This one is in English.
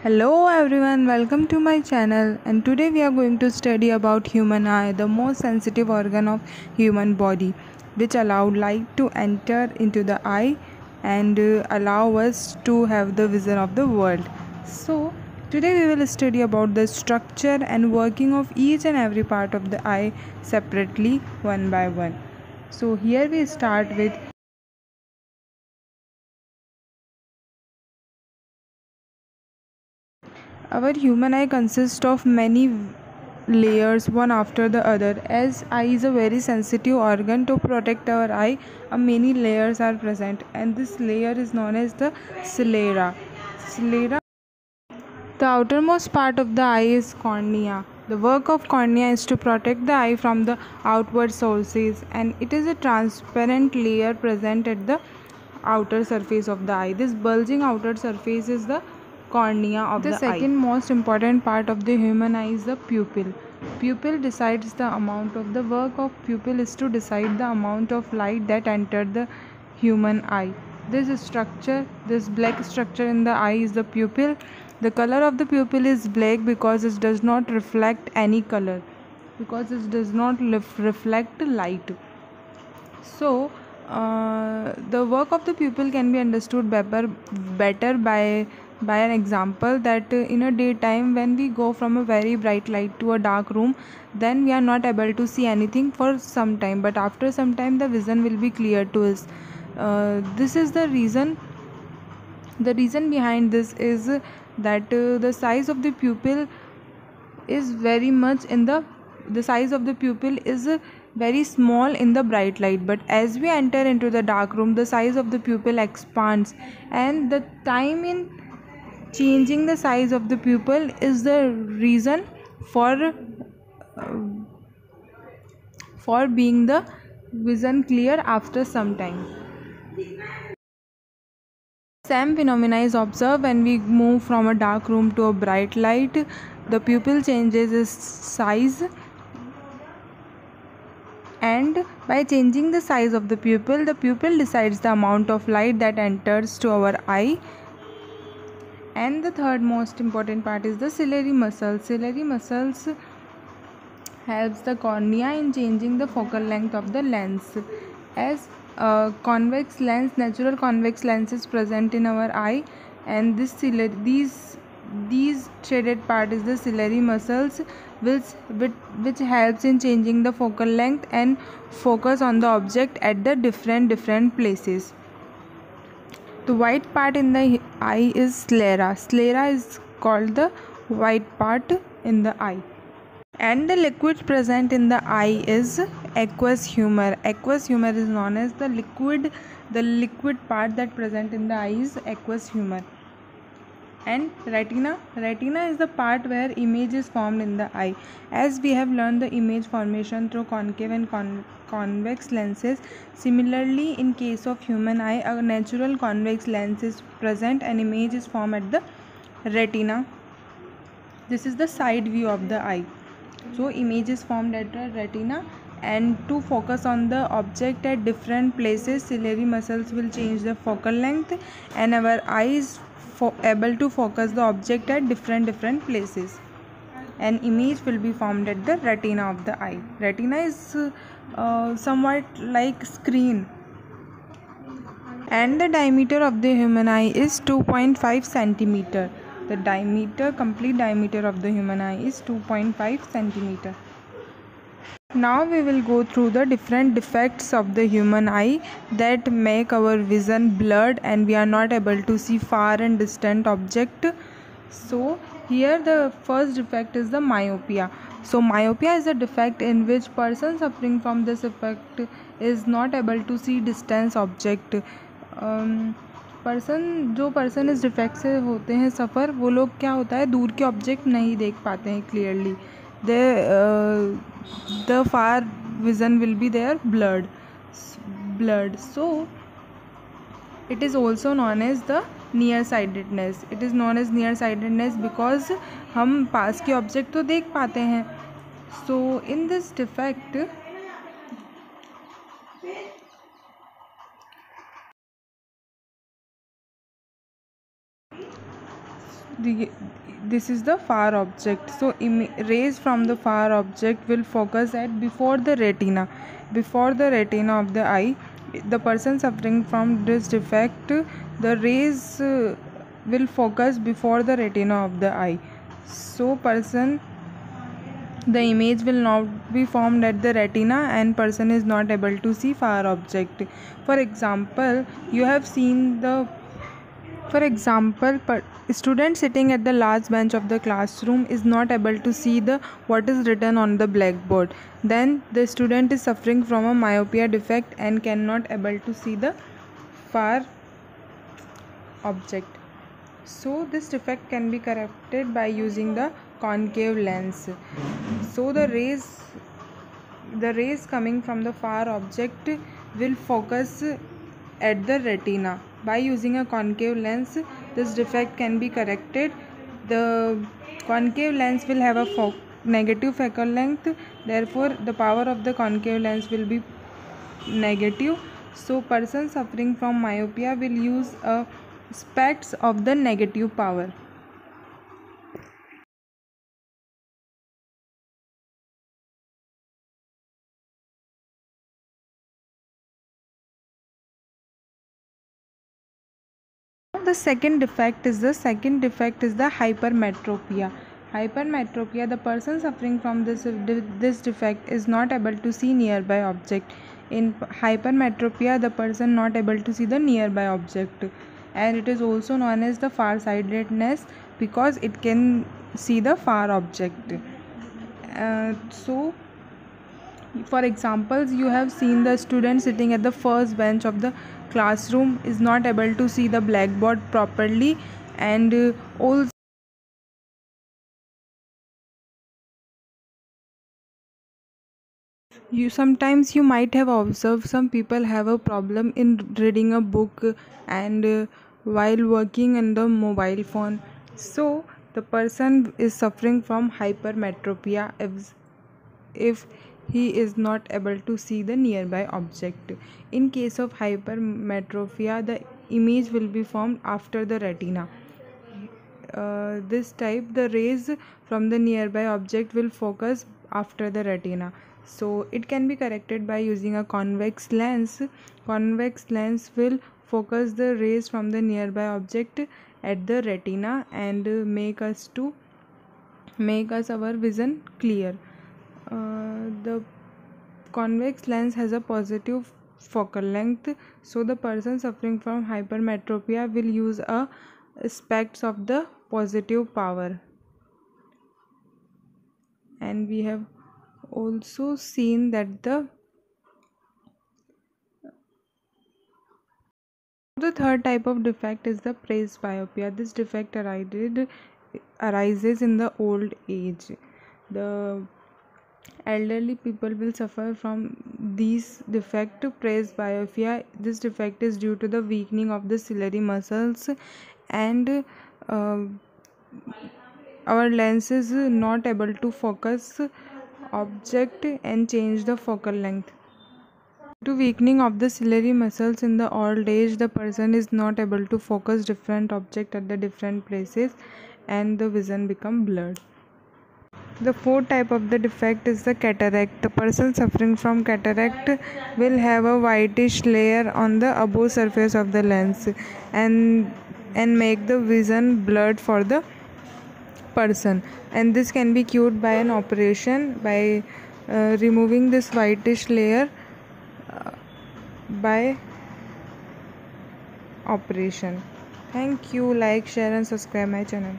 Hello everyone, welcome to my channel, and today we are going to study about human eye, the most sensitive organ of human body, which allow light to enter into the eye and allow us to have the vision of the world. So today we will study about the structure and working of each and every part of the eye separately, one by one. So here we start with our human eye consists of many layers one after the other. As eye is a very sensitive organ, to protect our eye, many layers are present, and this layer is known as the sclera. The outermost part of the eye is cornea. The work of cornea is to protect the eye from the outward sources, and it is a transparent layer present at the outer surface of the eye. This bulging outer surface is the cornea of the eye. The second most important part of the human eye is the pupil. Pupil decides the amount of the work of pupil is to decide the amount of light that entered the human eye. This black structure in the eye is the pupil. The color of the pupil is black because it does not reflect any color, because it does not reflect light. So the work of the pupil can be understood better by an example that in a daytime, when we go from a very bright light to a dark room, then we are not able to see anything for some time, but after some time the vision will be clear to us. This is the reason behind this is that the size of the pupil is very small in the bright light, but as we enter into the dark room, the size of the pupil expands, and the time in changing the size of the pupil is the reason for being the vision clear after some time. Same phenomena is observed when we move from a dark room to a bright light. The pupil changes its size, and by changing the size of the pupil decides the amount of light that enters to our eye. And the third most important part is the ciliary muscle. Ciliary muscles helps the cornea in changing the focal length of the lens. As natural convex lens is present in our eye, and these shaded part is the ciliary muscles, which helps in changing the focal length and focus on the object at the different places. The white part in the eye is sclera. Sclera is called the white part in the eye. And the liquid present in the eye is aqueous humor. Aqueous humor is known as the liquid part that present in the eye is aqueous humor. And retina is the part where image is formed in the eye. As we have learned the image formation through concave and convex lenses, similarly in case of human eye, a natural convex lens is present and image is formed at the retina. This is the side view of the eye. So image is formed at the retina, and to focus on the object at different places, ciliary muscles will change the focal length, and our eye is able to focus the object at different places. An image will be formed at the retina of the eye. Retina is somewhat like screen. And the diameter of the human eye is 2.5 centimeter. The complete diameter of the human eye is 2.5 centimeter. Now we will go through the different defects of the human eye that make our vision blurred and we are not able to see far and distant object. So here the first defect is the myopia. So myopia is a defect in which person suffering from this defect is not able to see distant object. Person इस defect से होते हैं सफ़र, वो लोग क्या होता है, दूर के ऑब्जेक्ट नहीं देख पाते हैं clearly. The far vision will be there blurred. So it is also known as the nearsightedness. It is known as nearsightedness because हम पास के ऑब्जेक्ट तो देख पाते हैं. So in this defect this is the far object. So rays from the far object will focus at before the retina of the eye. The person suffering from this defect, the rays will focus before the retina of the eye. So the image will not be formed at the retina and person is not able to see far object. For example, student sitting at the last bench of the classroom is not able to see what is written on the blackboard. Then the student is suffering from a myopia defect and cannot able to see the far object. So this defect can be corrected by using the concave lens. So the rays coming from the far object will focus at the retina. By using a concave lens, this defect can be corrected. The concave lens will have a negative focal length, therefore the power of the concave lens will be negative. So person suffering from myopia will use a specs of the negative power. The second defect is the hypermetropia. Hypermetropia, the person suffering from this defect is not able to see nearby object. In hypermetropia, the person not able to see the nearby object, and it is also known as the farsightedness because it can see the far object. So for examples, you have seen the student sitting at the first bench of the classroom is not able to see the blackboard properly, and also you might have observed some people have a problem in reading a book and while working in the mobile phone. So the person is suffering from hypermetropia if he is not able to see the nearby object. In case of hypermetropia, the image will be formed after the retina. This type, the rays from the nearby object will focus after the retina. So it can be corrected by using a convex lens. Convex lens will focus the rays from the nearby object at the retina and make us our vision clear. The convex lens has a positive focal length, so the person suffering from hypermetropia will use a specs of the positive power. And we have also seen that the third type of defect is the presbyopia. This defect arises in the old age. The elderly people will suffer from this defect, presbyopia. This defect is due to the weakening of the ciliary muscles, and our lens is not able to focus object and change the focal length. Due to weakening of the ciliary muscles in the old age, the person is not able to focus different object at the different places and the vision become blurred. The fourth type of the defect is the cataract. The person suffering from cataract will have a whitish layer on the above surface of the lens and make the vision blurred for the person, and this can be cured by an operation by removing this whitish layer by operation. Thank you. Like, share and subscribe my channel.